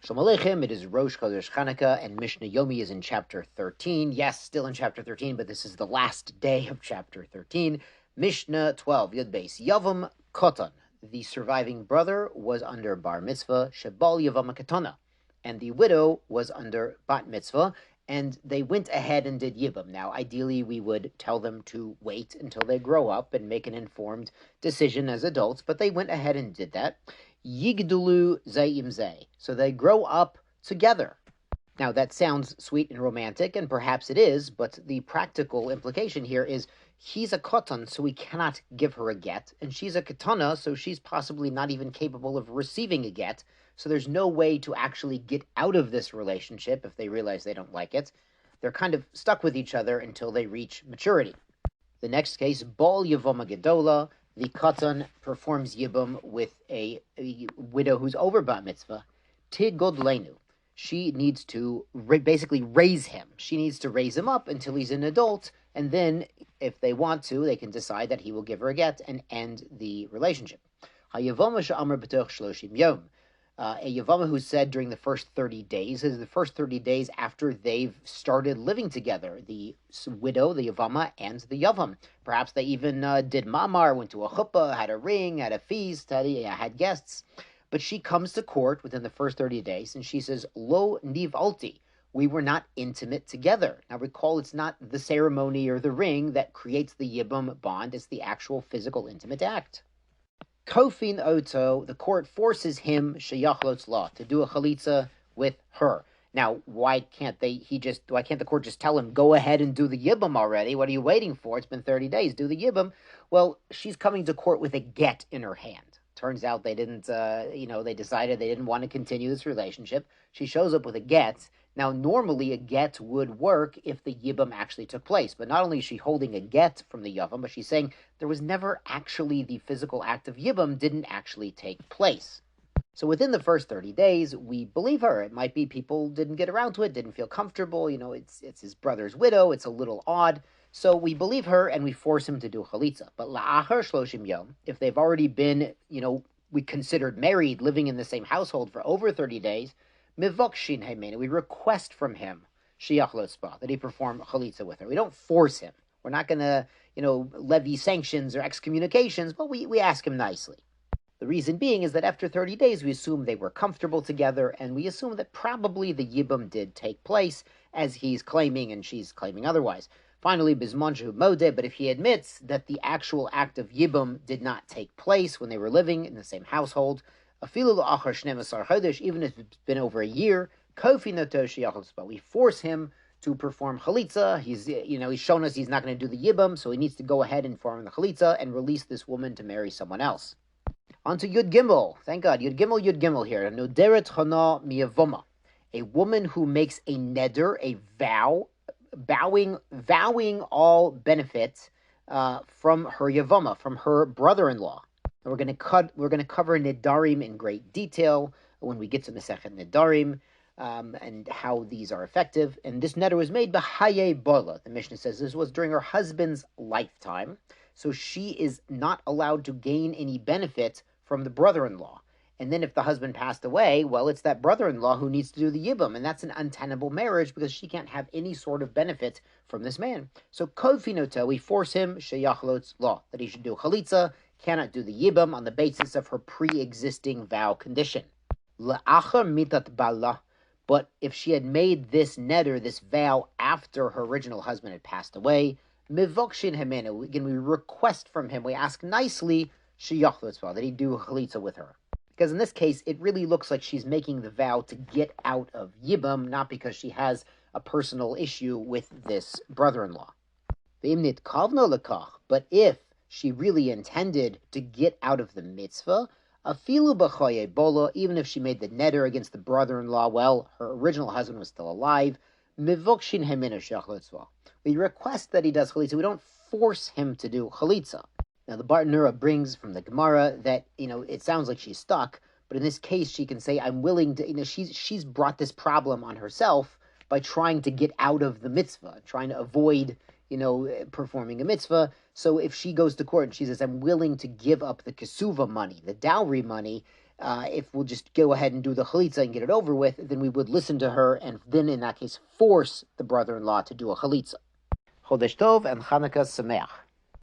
Shalom Aleichem, it is Rosh Chodesh Chanukah, and Mishnah Yomi is in chapter 13. Yes, still in chapter 13, but this is the last day of chapter 13. Mishnah 12, Yud Beis. Yavam Koton, the surviving brother, was under bar mitzvah, Shebal Yavam Ketana, and the widow was under bat mitzvah, and they went ahead and did Yibum. Now, ideally, we would tell them to wait until they grow up and make an informed decision as adults, but they went ahead and did that. Yigdulu zayim zay. So they grow up together. Now that sounds sweet and romantic, and perhaps it is, but the practical implication here is he's a koton, so we cannot give her a get, and she's a ketana, so she's possibly not even capable of receiving a get, so there's no way to actually get out of this relationship if they realize they don't like it. They're kind of stuck with each other until they reach maturity. The next case, bal yevama gedola. The Katan performs Yibum with a widow who's over bat mitzvah. Tid godlenu. She needs to basically raise him. She needs to raise him up until he's an adult, and then, if they want to, they can decide that he will give her a get and end the relationship. Hayavama she'amar b'toch shloshim yom. A Yevamot who said during the first 30 days, is the first 30 days after they've started living together, the widow, the Yevamot, and the Yavam. Perhaps they even did mamar, went to a chuppah, had a ring, had a feast, had guests. But she comes to court within the first 30 days, and she says, Lo nivalti, we were not intimate together. Now recall, it's not the ceremony or the ring that creates the Yibum bond, it's the actual physical intimate act. Kofin Oto, the court forces him, Sheyachlotz law, to do a Halitza with her. Now, why can't the court just tell him, go ahead and do the Yibum already? What are you waiting for? It's been 30 days, do the Yibum. Well, she's coming to court with a get in her hand. Turns out they didn't, they decided they didn't want to continue this relationship. She shows up with a get. Now, normally a get would work if the Yibum actually took place, but not only is she holding a get from the Yavam, but she's saying there was never actually the physical act of Yibum didn't actually take place. So within the first 30 days, we believe her. It might be people didn't get around to it, didn't feel comfortable, it's his brother's widow, it's a little odd. So we believe her and we force him to do Halitza. But la'achar shloshim yom, if they've already been, we considered married, living in the same household for over 30 days, mivokshin heimenu, we request from him, shiachlot spa, that he perform Halitza with her. We don't force him. We're not going to, levy sanctions or excommunications, but we ask him nicely. The reason being is that after 30 days, we assume they were comfortable together, and we assume that probably the Yibum did take place, as he's claiming and she's claiming otherwise. Finally, Bizman Shehu Modeh, but if he admits that the actual act of Yibum did not take place when they were living in the same household, afilu la'achar 12 chodesh, even if it's been over a year, kofi noto sheyachol spa, we force him to perform Halitza. He's shown us he's not going to do the Yibum, so he needs to go ahead and perform the Halitza and release this woman to marry someone else. On to Yud Gimel. Thank God, Yud Gimel here. Noderet chana miyavoma, a woman who makes a neder, a vow, vowing all benefits from her Yevama, from her brother-in-law. And we're going to cover Nedarim in great detail when we get to Masechet Nedarim and how these are effective. And this neder was made b'haye bola. The Mishnah says this was during her husband's lifetime, so she is not allowed to gain any benefit from the brother-in-law. And then if the husband passed away, well, it's that brother-in-law who needs to do the Yibum, and that's an untenable marriage because she can't have any sort of benefit from this man. So Kodfinoto, we force him, Sheyachlotz law, that he should do Halitza, cannot do the Yibum on the basis of her pre-existing vow condition. La'achar mitat bala, but if she had made this neder, this vow, after her original husband had passed away, mivokshin hemenu, again, we request from him, we ask nicely, Sheyachlotz law, that he do Halitza with her. Because in this case, it really looks like she's making the vow to get out of Yibum, not because she has a personal issue with this brother-in-law. But if she really intended to get out of the mitzvah, afilu b'chaye bola, even if she made the neder against the brother-in-law, well, her original husband was still alive, mivokshin heminu sheyachlotz law. We request that he does chalitza. We don't force him to do chalitza. Now, the Bartanura brings from the Gemara that, it sounds like she's stuck, but in this case, she can say, I'm willing to, she's brought this problem on herself by trying to get out of the mitzvah, trying to avoid, performing a mitzvah. So if she goes to court and she says, I'm willing to give up the kesuva money, the dowry money, if we'll just go ahead and do the Halitza and get it over with, then we would listen to her and then in that case force the brother-in-law to do a Halitza. Chodesh Tov and Chanukah Sameach.